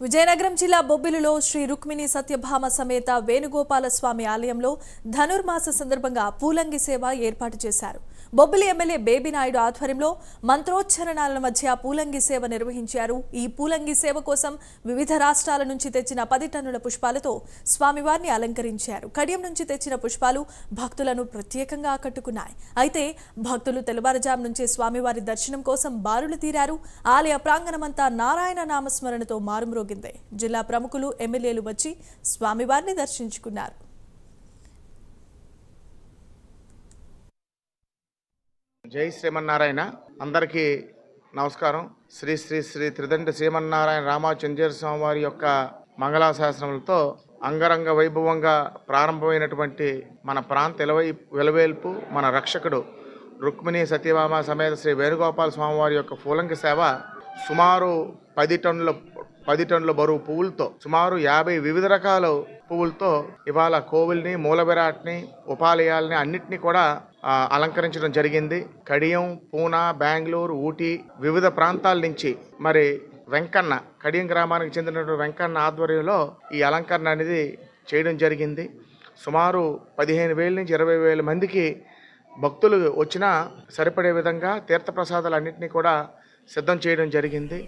విజయనగరం జిల్లా బొబ్బిలిలో శ్రీ రుక్మిణి సత్యభామ సమేత వేణుగోపాల స్వామి ఆలయంలో ధనుర్మాస సందర్భంగా పూలంగి సేవ ఏర్పాటు చేశారు. బొబ్బిలి ఎమ్మెల్యే బేబీ నాయుడు ఆధ్వర్యంలో మంత్రోచ్చరణాల మధ్య పూలంగి సేవ నిర్వహించారు. ఈ పూలంగి సేవ కోసం వివిధ రాష్ట్రాల నుంచి తెచ్చిన 10 టన్నుల పుష్పాలతో స్వామివారిని అలంకరించారు. కడియం నుంచి తెచ్చిన పుష్పాలు భక్తులను ప్రత్యేకంగా ఆకట్టుకున్నాయి. అయితే భక్తులు తెల్లవారుజాము నుంచే స్వామివారి దర్శనం కోసం బారులు తీరారు. ఆలయ ప్రాంగణమంతా నారాయణ నామస్మరణతో మారుమ్రోగింది. జిల్లా ప్రముఖులు, ఎమ్మెల్యేలు వచ్చి స్వామివారిని దర్శించుకున్నారు. జై శ్రీమన్నారాయణ. అందరికీ నమస్కారం. శ్రీ శ్రీ శ్రీ త్రిదండి శ్రీమన్నారాయణ రామచంద్ర స్వామి వారి యొక్క మంగళాశాసనములతో అంగరంగ వైభవంగా ప్రారంభమైనటువంటి మన ప్రాంత వెలవేల్పు మన రక్షకుడు రుక్మిణి సత్యభామ సమేత శ్రీ వేణుగోపాల స్వామి వారి యొక్క పూలంకి సేవ సుమారు 10 టన్నుల బరువు పువ్వులతో, సుమారు 50 వివిధ రకాల పువ్వులతో ఇవాళ కోవిల్ని, మూల విరాట్ని, ఉపాలయాల్ని అన్నిటినీ కూడా అలంకరించడం జరిగింది. కడియం, పూనా, బెంగళూరు, ఊటీ వివిధ ప్రాంతాల నుంచి మరి వెంకన్న, కడియం గ్రామానికి చెందినటువంటి వెంకన్న ఆధ్వర్యంలో ఈ అలంకరణ అనేది చేయడం జరిగింది. సుమారు 15,000 నుంచి 20,000 మందికి భక్తులు వచ్చినా సరిపడే విధంగా తీర్థప్రసాదాలు అన్నింటినీ కూడా సిద్ధం చేయడం జరిగింది.